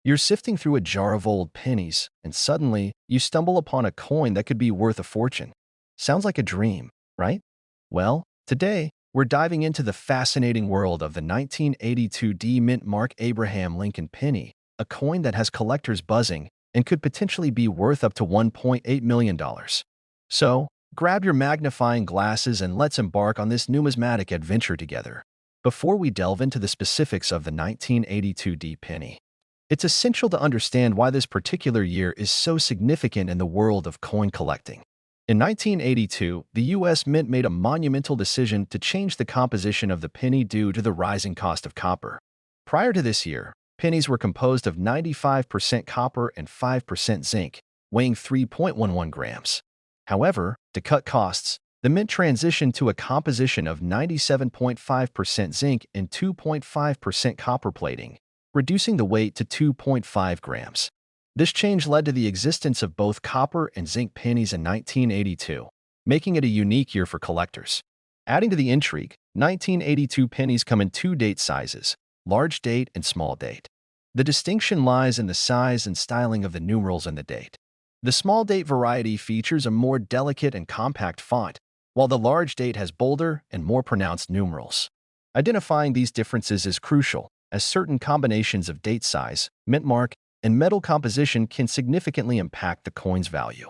You're sifting through a jar of old pennies, and suddenly you stumble upon a coin that could be worth a fortune. Sounds like a dream, right? Well, today we're diving into the fascinating world of the 1982 D Mint Mark Abraham Lincoln penny, a coin that has collectors buzzing and could potentially be worth up to $1.8 million. So, grab your magnifying glasses and let's embark on this numismatic adventure together. Before we delve into the specifics of the 1982 D penny, it's essential to understand why this particular year is so significant in the world of coin collecting. In 1982, the U.S. Mint made a monumental decision to change the composition of the penny due to the rising cost of copper. Prior to this year, pennies were composed of 95% copper and 5% zinc, weighing 3.11 grams. However, to cut costs, the Mint transitioned to a composition of 97.5% zinc and 2.5% copper plating, reducing the weight to 2.5 grams. This change led to the existence of both copper and zinc pennies in 1982, making it a unique year for collectors. Adding to the intrigue, 1982 pennies come in two date sizes, large date and small date. The distinction lies in the size and styling of the numerals in the date. The small date variety features a more delicate and compact font, while the large date has bolder and more pronounced numerals. Identifying these differences is crucial, as certain combinations of date size, mint mark, and metal composition can significantly impact the coin's value.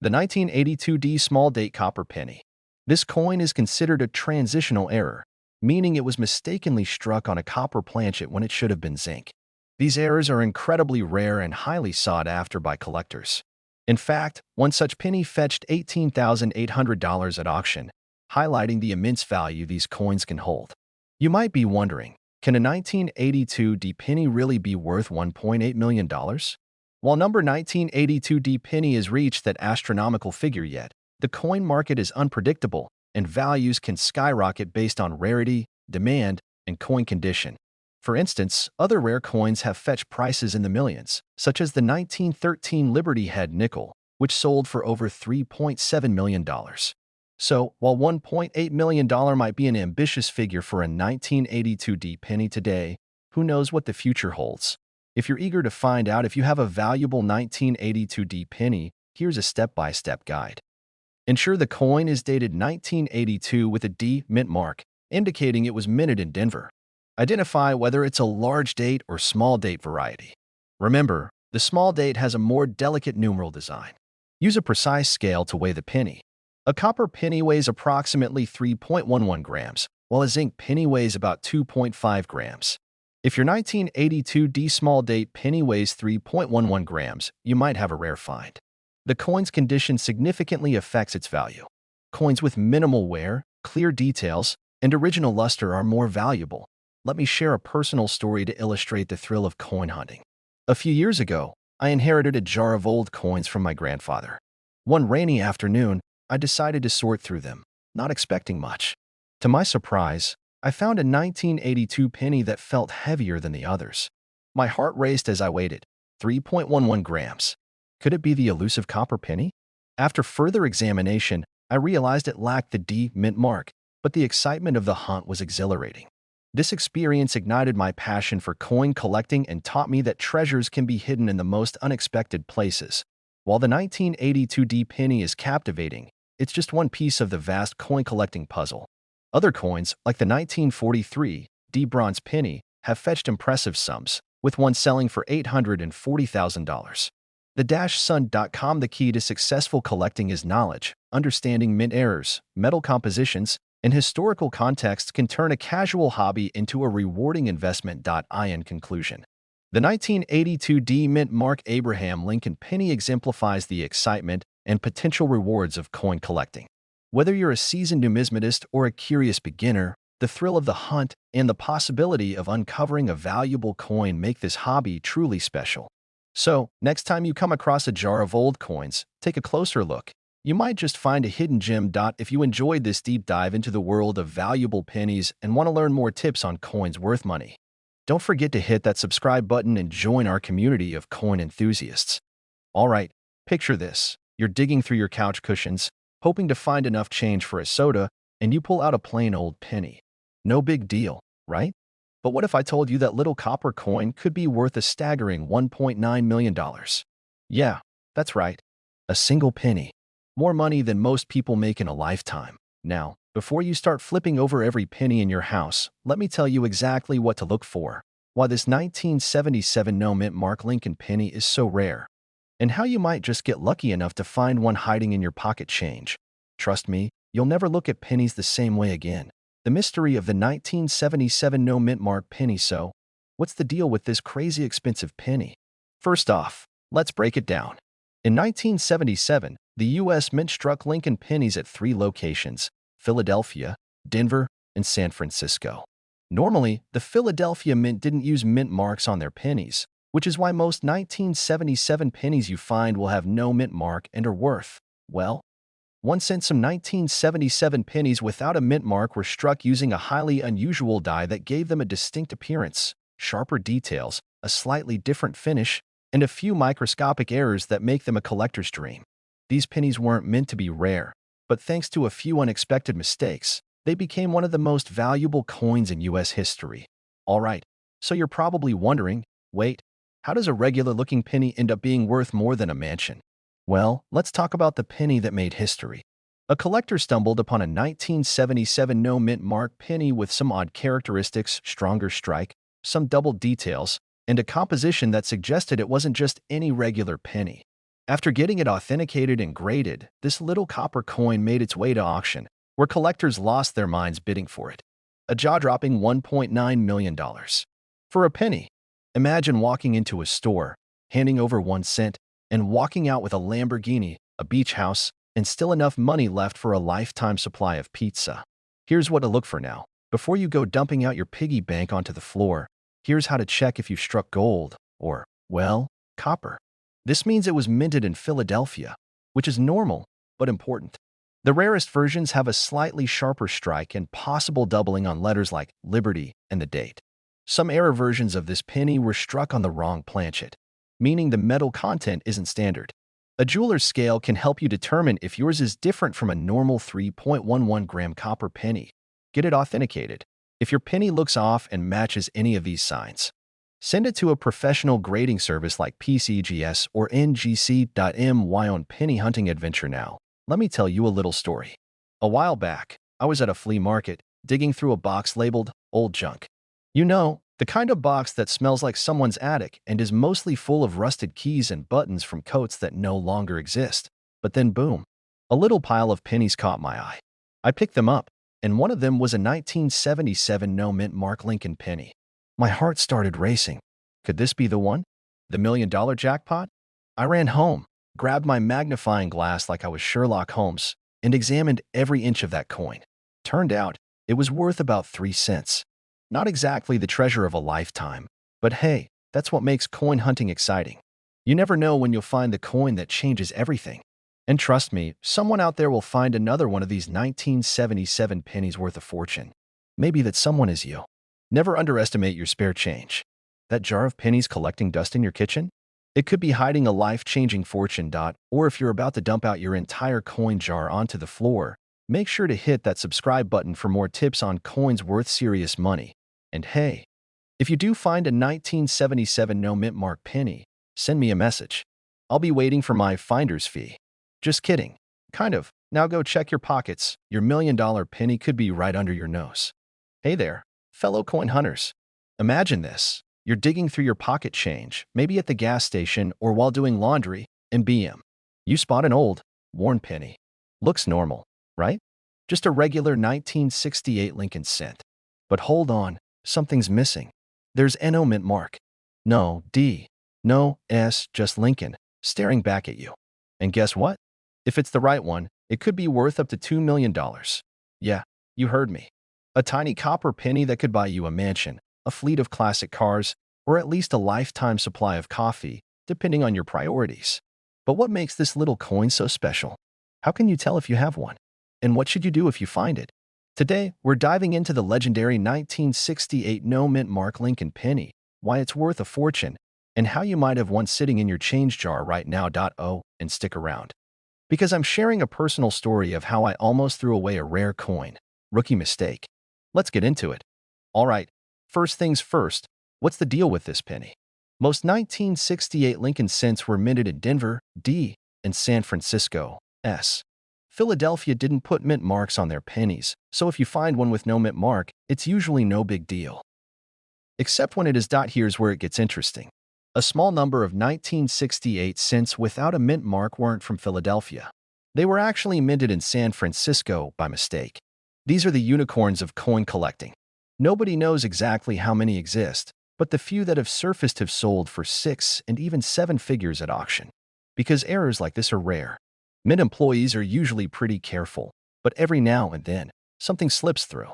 The 1982 D small date copper penny. This coin is considered a transitional error, meaning it was mistakenly struck on a copper planchet when it should have been zinc. These errors are incredibly rare and highly sought after by collectors. In fact, one such penny fetched $18,800 at auction, highlighting the immense value these coins can hold. You might be wondering, can a 1982 D penny really be worth $1.8 million? While number 1982 D penny has reached that astronomical figure yet, the coin market is unpredictable, and values can skyrocket based on rarity, demand, and coin condition. For instance, other rare coins have fetched prices in the millions, such as the 1913 Liberty Head nickel, which sold for over $3.7 million. So, while $1.8 million might be an ambitious figure for a 1982 D penny today, who knows what the future holds? If you're eager to find out if you have a valuable 1982 D penny, here's a step-by-step guide. Ensure the coin is dated 1982 with a D mint mark, indicating it was minted in Denver. Identify whether it's a large date or small date variety. Remember, the small date has a more delicate numeral design. Use a precise scale to weigh the penny. A copper penny weighs approximately 3.11 grams, while a zinc penny weighs about 2.5 grams. If your 1982 D small date penny weighs 3.11 grams, you might have a rare find. The coin's condition significantly affects its value. Coins with minimal wear, clear details, and original luster are more valuable. Let me share a personal story to illustrate the thrill of coin hunting. A few years ago, I inherited a jar of old coins from my grandfather. One rainy afternoon, I decided to sort through them, not expecting much. To my surprise, I found a 1982 penny that felt heavier than the others. My heart raced as I waited. 3.11 grams. Could it be the elusive copper penny? After further examination, I realized it lacked the D mint mark, but the excitement of the hunt was exhilarating. This experience ignited my passion for coin collecting and taught me that treasures can be hidden in the most unexpected places. While the 1982 D penny is captivating, it's just one piece of the vast coin collecting puzzle. Other coins, like the 1943 D bronze penny, have fetched impressive sums, with one selling for $840,000. The-sun.com. The key to successful collecting is knowledge. Understanding mint errors, metal compositions, and historical context can turn a casual hobby into a rewarding investment. In conclusion, the 1982 D Mint Mark Abraham Lincoln penny exemplifies the excitement and potential rewards of coin collecting. Whether you're a seasoned numismatist or a curious beginner, the thrill of the hunt and the possibility of uncovering a valuable coin make this hobby truly special. So, next time you come across a jar of old coins, take a closer look. You might just find a hidden gem. If you enjoyed this deep dive into the world of valuable pennies and want to learn more tips on coins worth money, don't forget to hit that subscribe button and join our community of coin enthusiasts. All right, picture this. You're digging through your couch cushions, hoping to find enough change for a soda, and you pull out a plain old penny. No big deal, right? But what if I told you that little copper coin could be worth a staggering $1.9 million? Yeah, that's right. A single penny. More money than most people make in a lifetime. Now, before you start flipping over every penny in your house, let me tell you exactly what to look for, why this 1977 no-mint mark Lincoln penny is so rare, and how you might just get lucky enough to find one hiding in your pocket change. Trust me, you'll never look at pennies the same way again. The mystery of the 1977 no-mint mark penny. So, what's the deal with this crazy expensive penny? First off, let's break it down. In 1977, the U.S. Mint struck Lincoln pennies at 3 locations: Philadelphia, Denver, and San Francisco. Normally, the Philadelphia Mint didn't use mint marks on their pennies, which is why most 1977 pennies you find will have no mint mark and are worth, well, 1 cent. Some 1977 pennies without a mint mark were struck using a highly unusual die that gave them a distinct appearance, sharper details, a slightly different finish, and a few microscopic errors that make them a collector's dream. These pennies weren't meant to be rare, but thanks to a few unexpected mistakes, they became one of the most valuable coins in U.S. history. Alright, so you're probably wondering, wait, how does a regular-looking penny end up being worth more than a mansion? Well, let's talk about the penny that made history. A collector stumbled upon a 1977 no-mint mark penny with some odd characteristics, stronger strike, some double details, and a composition that suggested it wasn't just any regular penny. After getting it authenticated and graded, this little copper coin made its way to auction, where collectors lost their minds bidding for it. A jaw-dropping $1.9 million. For a penny. Imagine walking into a store, handing over 1 cent, and walking out with a Lamborghini, a beach house, and still enough money left for a lifetime supply of pizza. Here's what to look for now. Before you go dumping out your piggy bank onto the floor, here's how to check if you've struck gold or, well, copper. This means it was minted in Philadelphia, which is normal, but important. The rarest versions have a slightly sharper strike and possible doubling on letters like Liberty and the date. Some error versions of this penny were struck on the wrong planchet, meaning the metal content isn't standard. A jeweler's scale can help you determine if yours is different from a normal 3.11 gram copper penny. Get it authenticated. If your penny looks off and matches any of these signs, send it to a professional grading service like PCGS or NGC.my. On penny hunting adventure now, let me tell you a little story. A while back, I was at a flea market, digging through a box labeled old junk. You know, the kind of box that smells like someone's attic and is mostly full of rusted keys and buttons from coats that no longer exist. But then boom, a little pile of pennies caught my eye. I picked them up, and one of them was a 1977 no-mint mark Lincoln penny. My heart started racing. Could this be the one? The $1 million jackpot? I ran home, grabbed my magnifying glass like I was Sherlock Holmes, and examined every inch of that coin. Turned out, it was worth about 3 cents. Not exactly the treasure of a lifetime, but hey, that's what makes coin hunting exciting. You never know when you'll find the coin that changes everything. And trust me, someone out there will find another one of these 1977 pennies worth a fortune. Maybe that someone is you. Never underestimate your spare change. That jar of pennies collecting dust in your kitchen? It could be hiding a life-changing fortune. Or if you're about to dump out your entire coin jar onto the floor, make sure to hit that subscribe button for more tips on coins worth serious money. And hey, if you do find a 1977 no-mint mark penny, send me a message. I'll be waiting for my finder's fee. Just kidding. Kind of. Now go check your pockets. Your $1 million penny could be right under your nose. Hey there, fellow coin hunters. Imagine this. You're digging through your pocket change, maybe at the gas station or while doing laundry, and BM. You spot an old, worn penny. Looks normal, right? Just a regular 1968 Lincoln cent. But hold on. Something's missing. There's no mint mark. No D. No S, just Lincoln, staring back at you. And guess what? If it's the right one, it could be worth up to $2 million. Yeah, you heard me. A tiny copper penny that could buy you a mansion, a fleet of classic cars, or at least a lifetime supply of coffee, depending on your priorities. But what makes this little coin so special? How can you tell if you have one? And what should you do if you find it? Today, we're diving into the legendary 1968 no-mint mark Lincoln penny, why it's worth a fortune, and how you might have one sitting in your change jar right now. And stick around, because I'm sharing a personal story of how I almost threw away a rare coin. Rookie mistake. Let's get into it. Alright, First things first, what's the deal with this penny? Most 1968 Lincoln cents were minted in Denver, D, and San Francisco, S. Philadelphia didn't put mint marks on their pennies, so if you find one with no mint mark, it's usually no big deal. Except when it is. Here's where it gets interesting. A small number of 1968 cents without a mint mark weren't from Philadelphia. They were actually minted in San Francisco by mistake. These are the unicorns of coin collecting. Nobody knows exactly how many exist, but the few that have surfaced have sold for 6 and even 7 figures at auction. Because errors like this are rare. Mint employees are usually pretty careful, but every now and then, something slips through.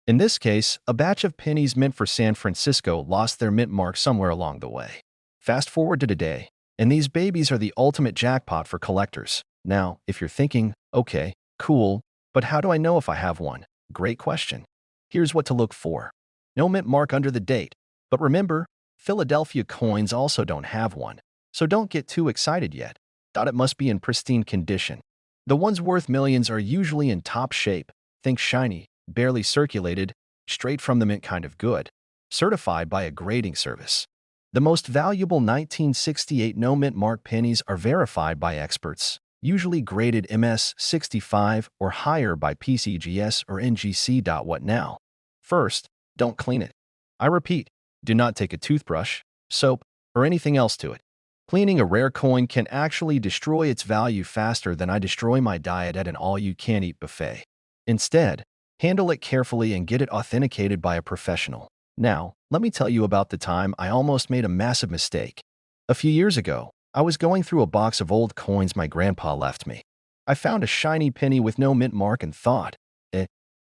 In this case, a batch of pennies mint for San Francisco lost their mint mark somewhere along the way. Fast forward to today, and these babies are the ultimate jackpot for collectors. Now, if you're thinking, okay, cool, but how do I know if I have one? Great question. Here's what to look for. No mint mark under the date. But remember, Philadelphia coins also don't have one, so don't get too excited yet. It must be in pristine condition. The ones worth millions are usually in top shape. Think shiny, barely circulated, straight from the mint kind of good, certified by a grading service. The most valuable 1968 no mint mark pennies are verified by experts, usually graded MS-65 or higher by PCGS or NGC. What now? First, don't clean it. I repeat, do not take a toothbrush, soap, or anything else to it. Cleaning a rare coin can actually destroy its value faster than I destroy my diet at an all-you-can-eat buffet. Instead, handle it carefully and get it authenticated by a professional. Now, let me tell you about the time I almost made a massive mistake. A few years ago, I was going through a box of old coins my grandpa left me. I found a shiny penny with no mint mark and thought,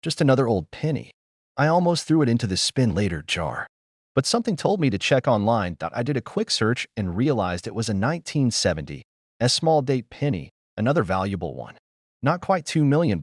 just another old penny. I almost threw it into the spin later jar. But something told me to check online. I did a quick search and realized it was a 1970 small date penny, another valuable one. Not quite $2 million,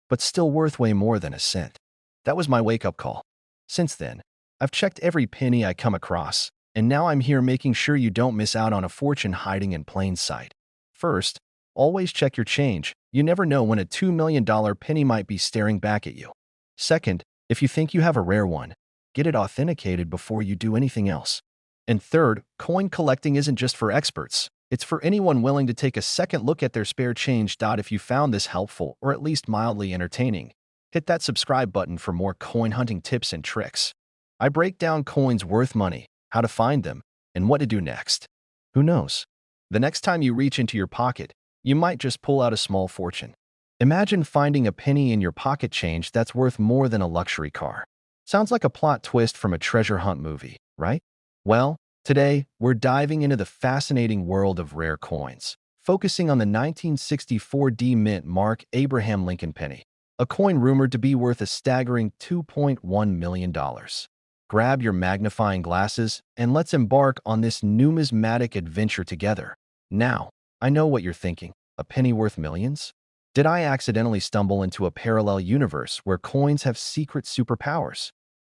but still worth way more than a cent. That was my wake-up call. Since then, I've checked every penny I come across, and now I'm here making sure you don't miss out on a fortune hiding in plain sight. First, always check your change. You never know when a $2 million penny might be staring back at you. Second, if you think you have a rare one, get it authenticated before you do anything else. And third, coin collecting isn't just for experts. It's for anyone willing to take a second look at their spare change. If you found this helpful or at least mildly entertaining, hit that subscribe button for more coin hunting tips and tricks. I break down coins worth money, how to find them, and what to do next. Who knows? The next time you reach into your pocket, you might just pull out a small fortune. Imagine finding a penny in your pocket change that's worth more than a luxury car. Sounds like a plot twist from a treasure hunt movie, right? Well, today, we're diving into the fascinating world of rare coins, focusing on the 1964 D mint mark Abraham Lincoln penny, a coin rumored to be worth a staggering $2.1 million. Grab your magnifying glasses and let's embark on this numismatic adventure together. Now, I know what you're thinking. A penny worth millions? Did I accidentally stumble into a parallel universe where coins have secret superpowers?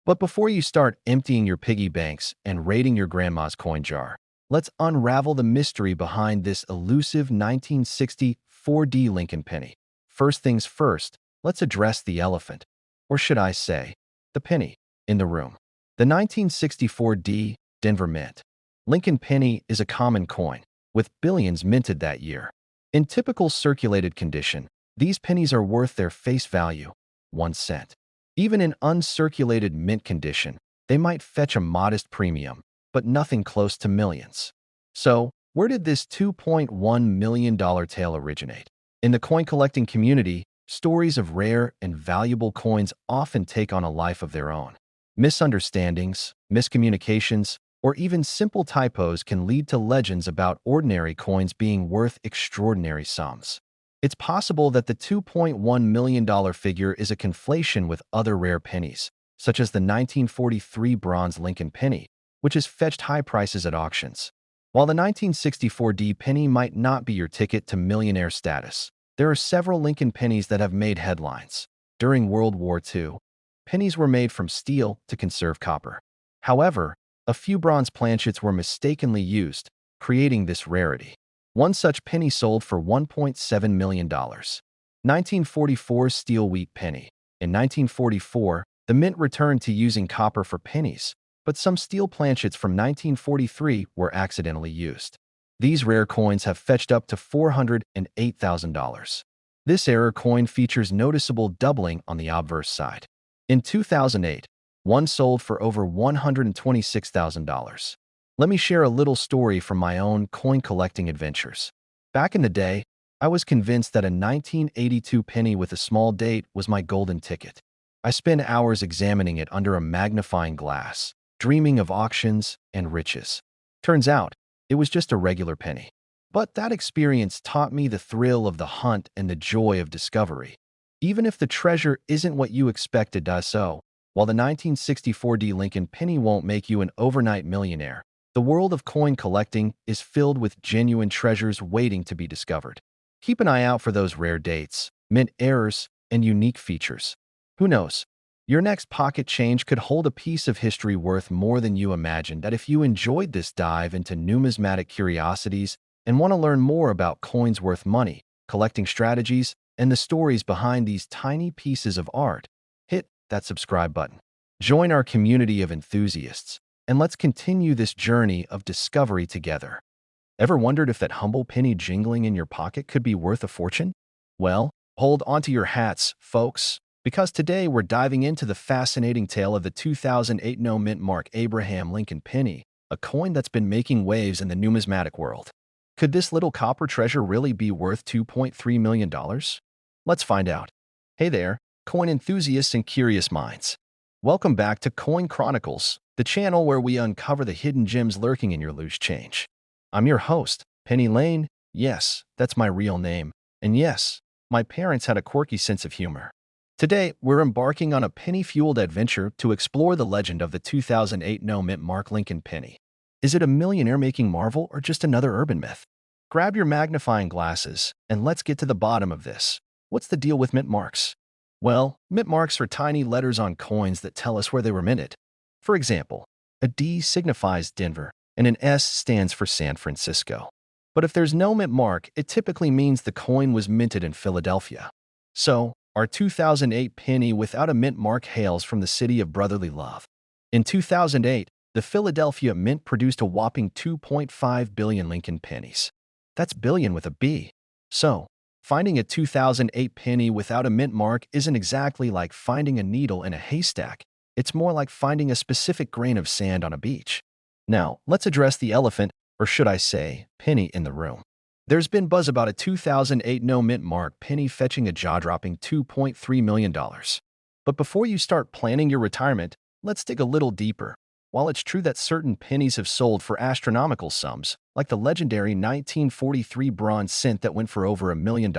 But before you start emptying your piggy banks and raiding your grandma's coin jar, let's unravel the mystery behind this elusive 1964 D Lincoln penny. First things first, let's address the elephant, or should I say, the penny, in the room. The 1964 D Denver Mint Lincoln penny is a common coin, with billions minted that year. In typical circulated condition, these pennies are worth their face value, 1 cent. Even in uncirculated mint condition, they might fetch a modest premium, but nothing close to millions. So, where did this $2.1 million tale originate? In the coin collecting community, stories of rare and valuable coins often take on a life of their own. Misunderstandings, miscommunications, or even simple typos can lead to legends about ordinary coins being worth extraordinary sums. It's possible that the $2.1 million figure is a conflation with other rare pennies, such as the 1943 bronze Lincoln penny, which has fetched high prices at auctions. While the 1964 D penny might not be your ticket to millionaire status, there are several Lincoln pennies that have made headlines. During World War II, pennies were made from steel to conserve copper. However, a few bronze planchets were mistakenly used, creating this rarity. One such penny sold for $1.7 million. 1944 steel wheat penny. In 1944, The mint returned to using copper for pennies, but some steel planchets from 1943 were accidentally used. These rare coins have fetched up to $408,000. This error coin features noticeable doubling on the obverse side. In 2008, one sold for over $126,000. Let me share a little story from my own coin collecting adventures. Back in the day, I was convinced that a 1982 penny with a small date was my golden ticket. I spent hours examining it under a magnifying glass, dreaming of auctions and riches. Turns out, it was just a regular penny. But that experience taught me the thrill of the hunt and the joy of discovery. Even if the treasure isn't what you expected, so, while the 1964 D Lincoln penny won't make you an overnight millionaire, the world of coin collecting is filled with genuine treasures waiting to be discovered. Keep an eye out for those rare dates, mint errors, and unique features. Who knows? Your next pocket change could hold a piece of history worth more than you imagined. That if you enjoyed this dive into numismatic curiosities and want to learn more about coins worth money, collecting strategies, and the stories behind these tiny pieces of art, hit that subscribe button. Join our community of enthusiasts, and let's continue this journey of discovery together. Ever wondered if that humble penny jingling in your pocket could be worth a fortune? Well, hold onto your hats, folks, because today we're diving into the fascinating tale of the 2008 no mint mark Abraham Lincoln penny, a coin that's been making waves in the numismatic world. Could this little copper treasure really be worth $2.3 million? Let's find out. Hey there, coin enthusiasts and curious minds. Welcome back to Coin Chronicles, the channel where we uncover the hidden gems lurking in your loose change. I'm your host, Penny Lane. Yes, that's my real name. And yes, my parents had a quirky sense of humor. Today, we're embarking on a penny-fueled adventure to explore the legend of the 2008 no mint mark Lincoln penny. Is it a millionaire-making marvel or just another urban myth? Grab your magnifying glasses and let's get to the bottom of this. What's the deal with mint marks? Well, mint marks are tiny letters on coins that tell us where they were minted. For example, a D signifies Denver, and an S stands for San Francisco. But if there's no mint mark, it typically means the coin was minted in Philadelphia. So, our 2008 penny without a mint mark hails from the city of brotherly love. In 2008, the Philadelphia Mint produced a whopping 2.5 billion Lincoln pennies. That's billion with a B. So, finding a 2008 penny without a mint mark isn't exactly like finding a needle in a haystack. It's more like finding a specific grain of sand on a beach. Now, let's address the elephant, or should I say, penny in the room. There's been buzz about a 2008 no mint mark penny fetching a jaw-dropping $2.3 million. But before you start planning your retirement, let's dig a little deeper. While it's true that certain pennies have sold for astronomical sums, like the legendary 1943 bronze cent that went for over $1 million,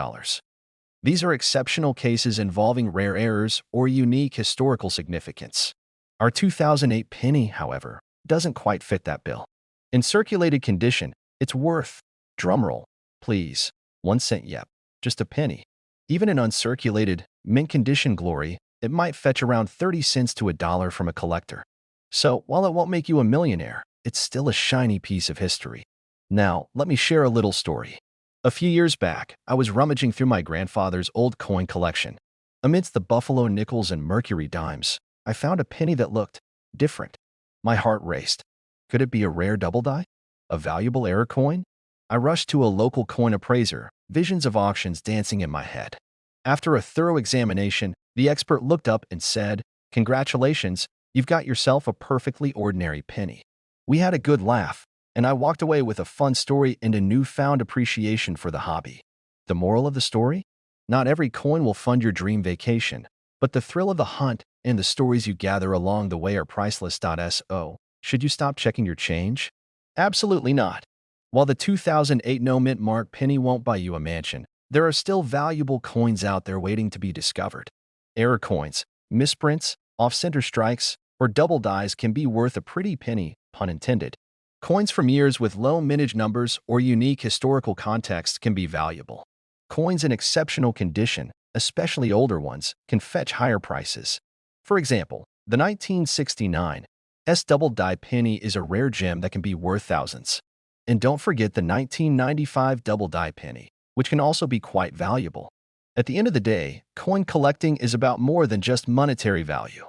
these are exceptional cases involving rare errors or unique historical significance. Our 2008 penny, however, doesn't quite fit that bill. In circulated condition, it's worth, drumroll, please, 1 cent. Yep, just a penny. Even in uncirculated, mint condition glory, it might fetch around 30 cents to $1 from a collector. So, while it won't make you a millionaire, it's still a shiny piece of history. Now, let me share a little story. A few years back, I was rummaging through my grandfather's old coin collection. Amidst the Buffalo nickels and Mercury dimes, I found a penny that looked different. My heart raced. Could it be a rare double die? A valuable error coin? I rushed to a local coin appraiser, visions of auctions dancing in my head. After a thorough examination, the expert looked up and said, "Congratulations, you've got yourself a perfectly ordinary penny." We had a good laugh, and I walked away with a fun story and a newfound appreciation for the hobby. The moral of the story? Not every coin will fund your dream vacation, but the thrill of the hunt and the stories you gather along the way are priceless. So, should you stop checking your change? Absolutely not. While the 2008 no mint mark penny won't buy you a mansion, there are still valuable coins out there waiting to be discovered. Error coins, misprints, off-center strikes, or double dies can be worth a pretty penny, pun intended. Coins from years with low mintage numbers or unique historical context can be valuable. Coins in exceptional condition, especially older ones, can fetch higher prices. For example, the 1969 S double die penny is a rare gem that can be worth thousands. And don't forget the 1995 double die penny, which can also be quite valuable. At the end of the day, coin collecting is about more than just monetary value.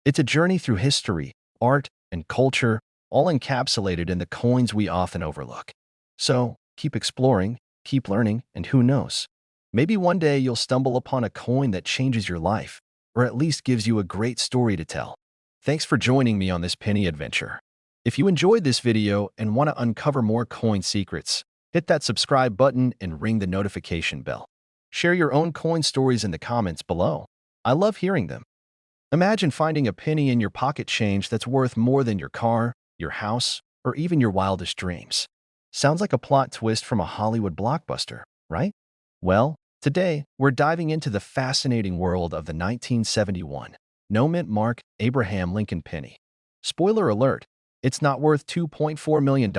It's a journey through history, art, and culture, all encapsulated in the coins we often overlook. So, keep exploring, keep learning, and who knows? Maybe one day you'll stumble upon a coin that changes your life, or at least gives you a great story to tell. Thanks for joining me on this penny adventure. If you enjoyed this video and want to uncover more coin secrets, hit that subscribe button and ring the notification bell. Share your own coin stories in the comments below. I love hearing them. Imagine finding a penny in your pocket change that's worth more than your car, your house, or even your wildest dreams. Sounds like a plot twist from a Hollywood blockbuster, right? Well, today we're diving into the fascinating world of the 1971 no-mint mark Abraham Lincoln penny. Spoiler alert, it's not worth $2.4 million,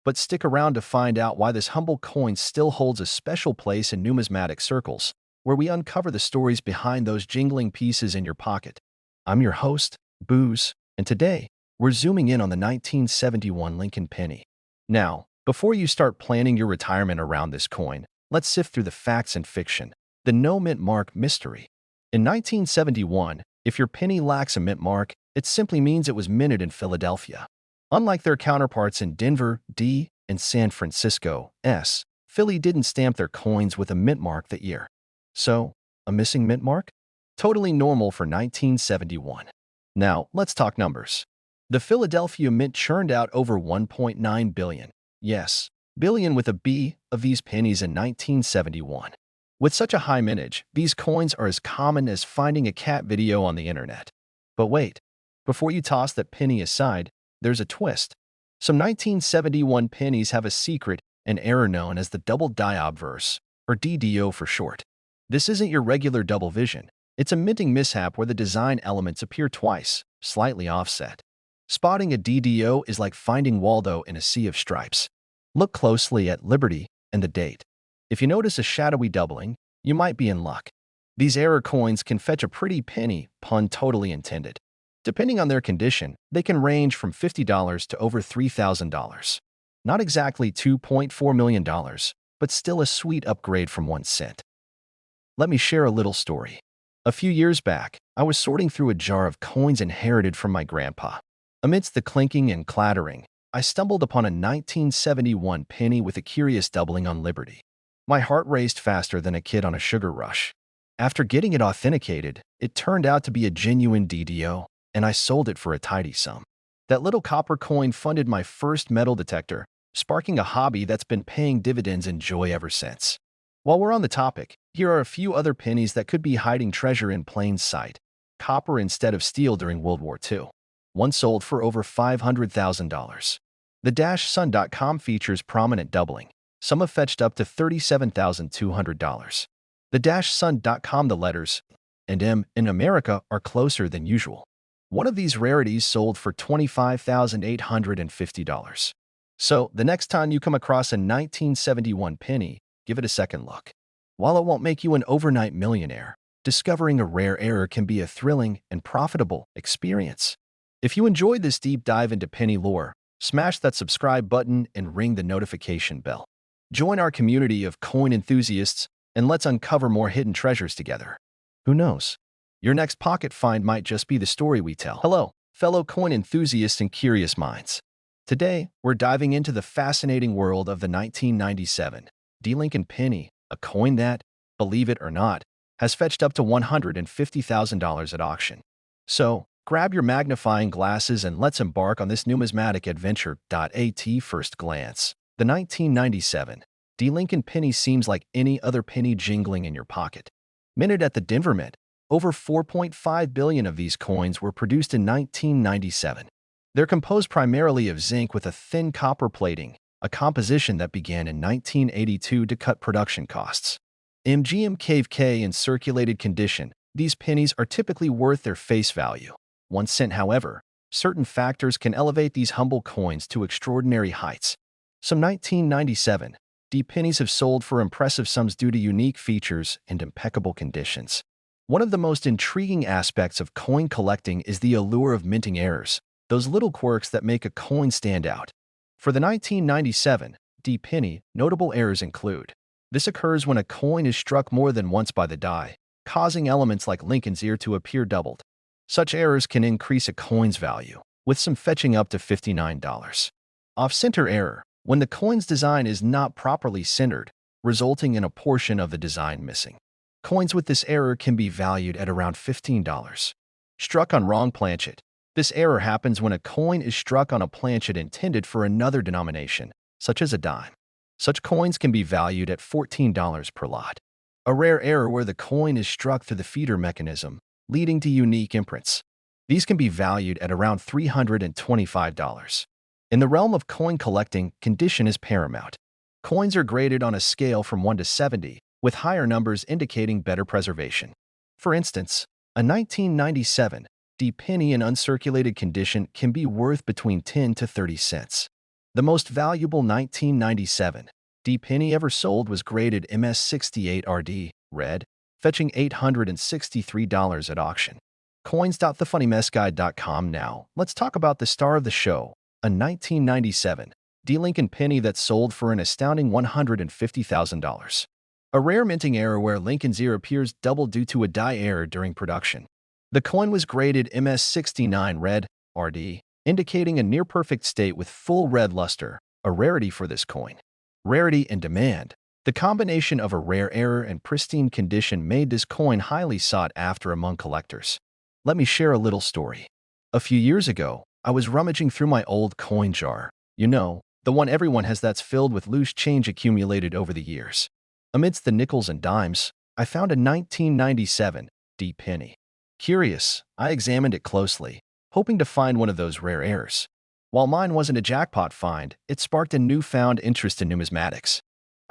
but stick around to find out why this humble coin still holds a special place in numismatic circles, where we uncover the stories behind those jingling pieces in your pocket. I'm your host, Booze, and today we're zooming in on the 1971 Lincoln penny. Now, before you start planning your retirement around this coin, let's sift through the facts and fiction, the no-mint mark mystery. In 1971, if your penny lacks a mint mark, it simply means it was minted in Philadelphia. Unlike their counterparts in Denver, D, and San Francisco, S, Philly didn't stamp their coins with a mint mark that year. So, a missing mint mark? Totally normal for 1971. Now, let's talk numbers. The Philadelphia Mint churned out over 1.9 billion, yes, billion with a B, of these pennies in 1971. With such a high mintage, these coins are as common as finding a cat video on the internet. But wait, before you toss that penny aside, there's a twist. Some 1971 pennies have a secret, an error known as the double die obverse, or DDO for short. This isn't your regular double vision. It's a minting mishap where the design elements appear twice, slightly offset. Spotting a DDO is like finding Waldo in a sea of stripes. Look closely at Liberty and the date. If you notice a shadowy doubling, you might be in luck. These error coins can fetch a pretty penny, pun totally intended. Depending on their condition, they can range from $50 to over $3,000. Not exactly $2.4 million, but still a sweet upgrade from 1 cent. Let me share a little story. A few years back, I was sorting through a jar of coins inherited from my grandpa. Amidst the clinking and clattering, I stumbled upon a 1971 penny with a curious doubling on Liberty. My heart raced faster than a kid on a sugar rush. After getting it authenticated, it turned out to be a genuine DDO, and I sold it for a tidy sum. That little copper coin funded my first metal detector, sparking a hobby that's been paying dividends in joy ever since. While we're on the topic, here are a few other pennies that could be hiding treasure in plain sight. Copper instead of steel during World War II. One sold for over $500,000. The sun.com features prominent doubling. Some have fetched up to $37,200. The sun.com, the letters and M in America are closer than usual. One of these rarities sold for $25,850. So, the next time you come across a 1971 penny, give it a second look. While it won't make you an overnight millionaire, discovering a rare error can be a thrilling and profitable experience. If you enjoyed this deep dive into penny lore, smash that subscribe button and ring the notification bell. Join our community of coin enthusiasts, and let's uncover more hidden treasures together. Who knows? Your next pocket find might just be the story we tell. Hello, fellow coin enthusiasts and curious minds. Today, we're diving into the fascinating world of the 1997 Lincoln penny, a coin that, believe it or not, has fetched up to $150,000 at auction. So, grab your magnifying glasses and let's embark on this numismatic adventure. At first glance, the 1997 Lincoln penny seems like any other penny jingling in your pocket. Minted at the Denver Mint, over 4.5 billion of these coins were produced in 1997. They're composed primarily of zinc with a thin copper plating, a composition that began in 1982 to cut production costs. MGM in circulated condition, these pennies are typically worth their face value. 1 cent, however, certain factors can elevate these humble coins to extraordinary heights. Some 1997 pennies have sold for impressive sums due to unique features and impeccable conditions. One of the most intriguing aspects of coin collecting is the allure of minting errors, those little quirks that make a coin stand out. For the 1997 penny, notable errors include: this occurs when a coin is struck more than once by the die, causing elements like Lincoln's ear to appear doubled. Such errors can increase a coin's value, with some fetching up to $59. Off-center error, when the coin's design is not properly centered, resulting in a portion of the design missing. Coins with this error can be valued at around $15. Struck on wrong planchet. This error happens when a coin is struck on a planchet intended for another denomination, such as a dime. Such coins can be valued at $14 per lot. A rare error where the coin is struck through the feeder mechanism, leading to unique imprints. These can be valued at around $325. In the realm of coin collecting, condition is paramount. Coins are graded on a scale from 1 to 70, with higher numbers indicating better preservation. For instance, a 1997 D penny in uncirculated condition can be worth between 10 to 30 cents. The most valuable 1997 D penny ever sold was graded MS68RD, red, fetching $863 at auction. Coins.thefunnymessguide.com. Now, let's talk about the star of the show, a 1997 D Lincoln penny that sold for an astounding $150,000. A rare minting error where Lincoln's ear appears double due to a die error during production. The coin was graded MS69 red, RD, indicating a near-perfect state with full red luster, a rarity for this coin. Rarity and demand. The combination of a rare error and pristine condition made this coin highly sought after among collectors. Let me share a little story. A few years ago, I was rummaging through my old coin jar. You know, the one everyone has that's filled with loose change accumulated over the years. Amidst the nickels and dimes, I found a 1997 D penny. Curious, I examined it closely, hoping to find one of those rare errors. While mine wasn't a jackpot find, it sparked a newfound interest in numismatics.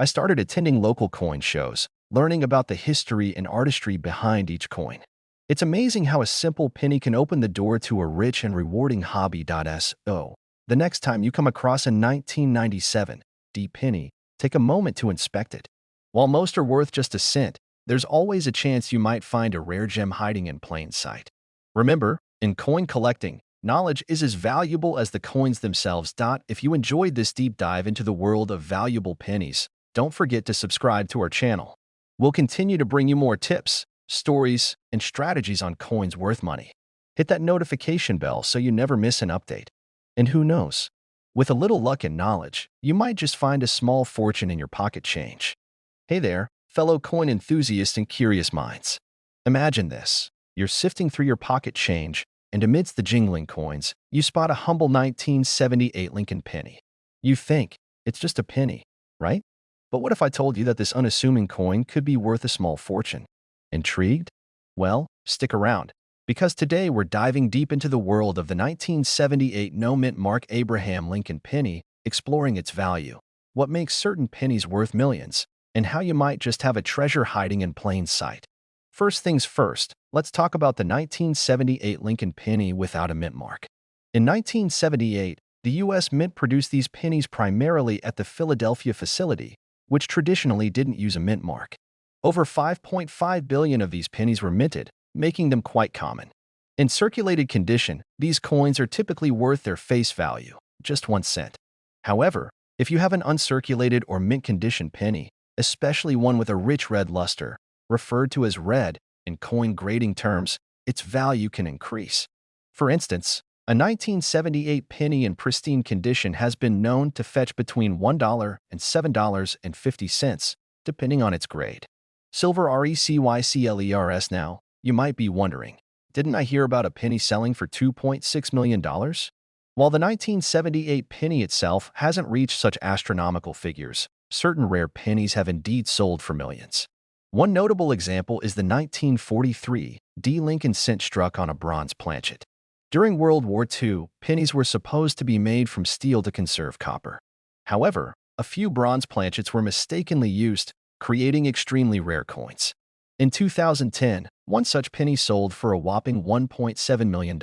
I started attending local coin shows, learning about the history and artistry behind each coin. It's amazing how a simple penny can open the door to a rich and rewarding hobby. So, the next time you come across a 1997 D penny, take a moment to inspect it. While most are worth just a cent, there's always a chance you might find a rare gem hiding in plain sight. Remember, in coin collecting, knowledge is as valuable as the coins themselves. If you enjoyed this deep dive into the world of valuable pennies, don't forget to subscribe to our channel. We'll continue to bring you more tips, stories, and strategies on coins worth money. Hit that notification bell so you never miss an update. And who knows? With a little luck and knowledge, you might just find a small fortune in your pocket change. Hey there, fellow coin enthusiasts and curious minds. Imagine this. You're sifting through your pocket change, and amidst the jingling coins, you spot a humble 1978 Lincoln penny. You think, it's just a penny, right? But what if I told you that this unassuming coin could be worth a small fortune? Intrigued? Well, stick around, because today we're diving deep into the world of the 1978 no-mint Mark Abraham Lincoln penny, exploring its value, what makes certain pennies worth millions, and how you might just have a treasure hiding in plain sight. First things first, let's talk about the 1978 Lincoln penny without a mint mark. In 1978, the U.S. Mint produced these pennies primarily at the Philadelphia facility, which traditionally didn't use a mint mark. Over 5.5 billion of these pennies were minted, making them quite common. In circulated condition, these coins are typically worth their face value, just 1 cent. However, if you have an uncirculated or mint condition penny, especially one with a rich red luster, referred to as red in coin grading terms, its value can increase. For instance, a 1978 penny in pristine condition has been known to fetch between $1 and $7.50, depending on its grade. Silver RECYCLERS. Now, you might be wondering, didn't I hear about a penny selling for $2.6 million? While the 1978 penny itself hasn't reached such astronomical figures, certain rare pennies have indeed sold for millions. One notable example is the 1943 D Lincoln cent struck on a bronze planchet. During World War II, pennies were supposed to be made from steel to conserve copper. However, a few bronze planchets were mistakenly used, creating extremely rare coins. In 2010, one such penny sold for a whopping $1.7 million.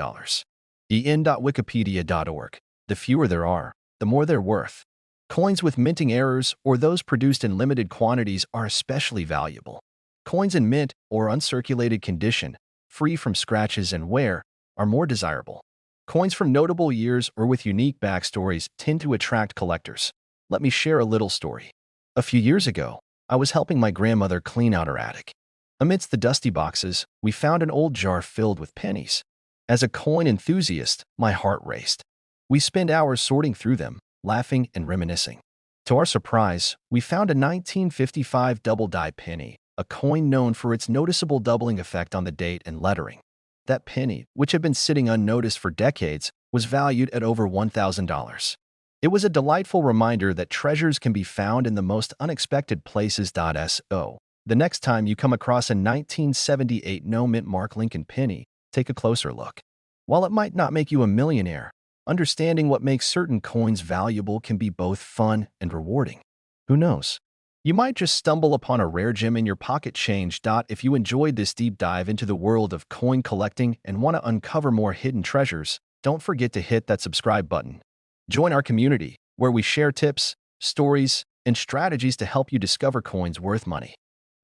en.wikipedia.org. The fewer there are, the more they're worth. Coins with minting errors or those produced in limited quantities are especially valuable. Coins in mint or uncirculated condition, free from scratches and wear, are more desirable. Coins from notable years or with unique backstories tend to attract collectors. Let me share a little story. A few years ago, I was helping my grandmother clean out her attic. Amidst the dusty boxes, we found an old jar filled with pennies. As a coin enthusiast, my heart raced. We spent hours sorting through them, laughing and reminiscing. To our surprise, we found a 1955 double-die penny, a coin known for its noticeable doubling effect on the date and lettering. That penny, which had been sitting unnoticed for decades, was valued at over $1,000. It was a delightful reminder that treasures can be found in the most unexpected places. So, the next time you come across a 1978 no-mint Mark Lincoln penny, take a closer look. While it might not make you a millionaire, understanding what makes certain coins valuable can be both fun and rewarding. Who knows? You might just stumble upon a rare gem in your pocket change. If you enjoyed this deep dive into the world of coin collecting and want to uncover more hidden treasures, don't forget to hit that subscribe button. Join our community, where we share tips, stories, and strategies to help you discover coins worth money.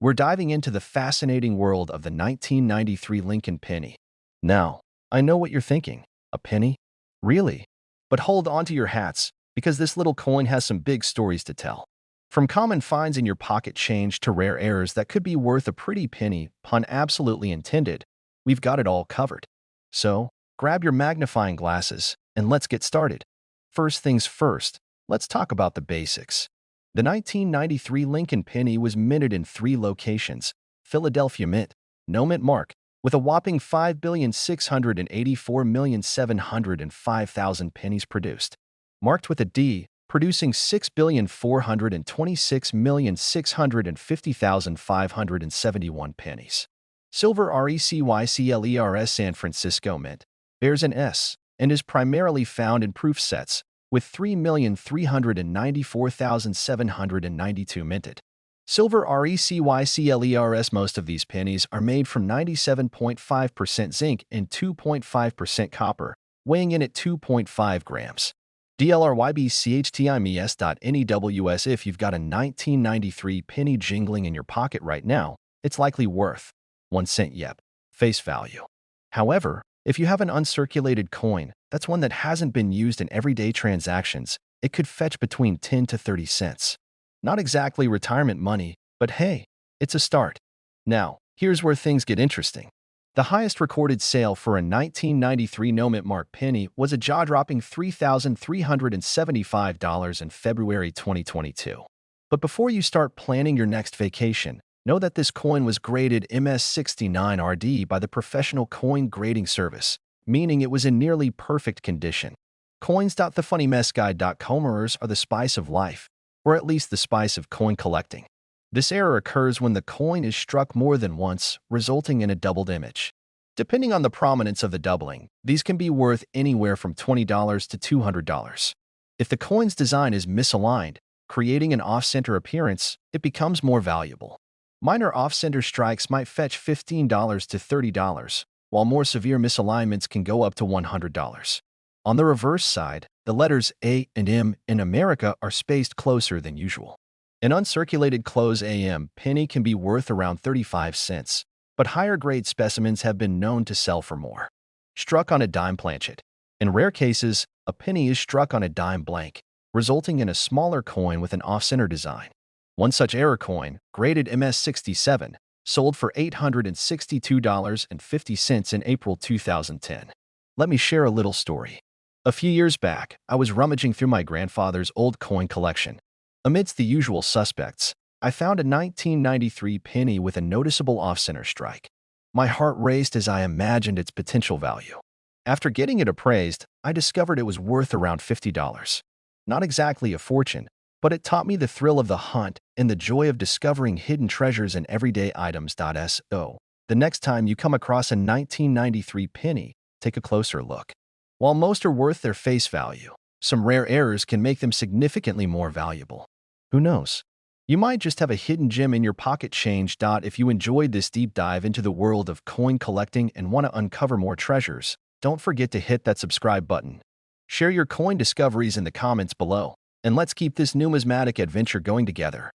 We're diving into the fascinating world of the 1993 Lincoln penny. Now, I know what you're thinking. A penny? Really? But hold on to your hats, because this little coin has some big stories to tell. From common finds in your pocket change to rare errors that could be worth a pretty penny, pun absolutely intended, we've got it all covered. So, grab your magnifying glasses, and let's get started. First things first, let's talk about the basics. The 1993 Lincoln penny was minted in 3 locations: Philadelphia Mint, no mint mark, with a whopping 5,684,705,000 pennies produced. Marked with a D, producing 6,426,650,571 pennies. Silver RECYCLERS San Francisco Mint bears an S and is primarily found in proof sets, with 3,394,792 minted. Silver RECYCLERS. Most of these pennies are made from 97.5% zinc and 2.5% copper, weighing in at 2.5 grams. DLRYBCHTIMES.NEWS. If you've got a 1993 penny jingling in your pocket right now, it's likely worth 1 cent. Yep, face value. However, if you have an uncirculated coin, that's one that hasn't been used in everyday transactions, it could fetch between 10 to 30 cents. Not exactly retirement money, but hey, it's a start. Now, here's where things get interesting. The highest recorded sale for a 1993 no-mint mark penny was a jaw-dropping $3,375 in February 2022. But before you start planning your next vacation, know that this coin was graded MS69RD by the Professional Coin Grading Service, meaning it was in nearly perfect condition. Coins.thefunnymessguide.com are the spice of life, or at least the spice of coin collecting. This error occurs when the coin is struck more than once, resulting in a doubled image. Depending on the prominence of the doubling, these can be worth anywhere from $20 to $200. If the coin's design is misaligned, creating an off-center appearance, it becomes more valuable. Minor off-center strikes might fetch $15 to $30, while more severe misalignments can go up to $100. On the reverse side, the letters A and M in America are spaced closer than usual. An uncirculated close AM penny can be worth around 35 cents, but higher-grade specimens have been known to sell for more. Struck on a dime planchet. In rare cases, a penny is struck on a dime blank, resulting in a smaller coin with an off-center design. One such error coin, graded MS67, sold for $862.50 in April 2010. Let me share a little story. A few years back, I was rummaging through my grandfather's old coin collection. Amidst the usual suspects, I found a 1993 penny with a noticeable off-center strike. My heart raced as I imagined its potential value. After getting it appraised, I discovered it was worth around $50. Not exactly a fortune, but it taught me the thrill of the hunt and the joy of discovering hidden treasures in everyday items. So, the next time you come across a 1993 penny, take a closer look. While most are worth their face value, some rare errors can make them significantly more valuable. Who knows? You might just have a hidden gem in your pocket change. If you enjoyed this deep dive into the world of coin collecting and want to uncover more treasures, don't forget to hit that subscribe button. Share your coin discoveries in the comments below, and let's keep this numismatic adventure going together.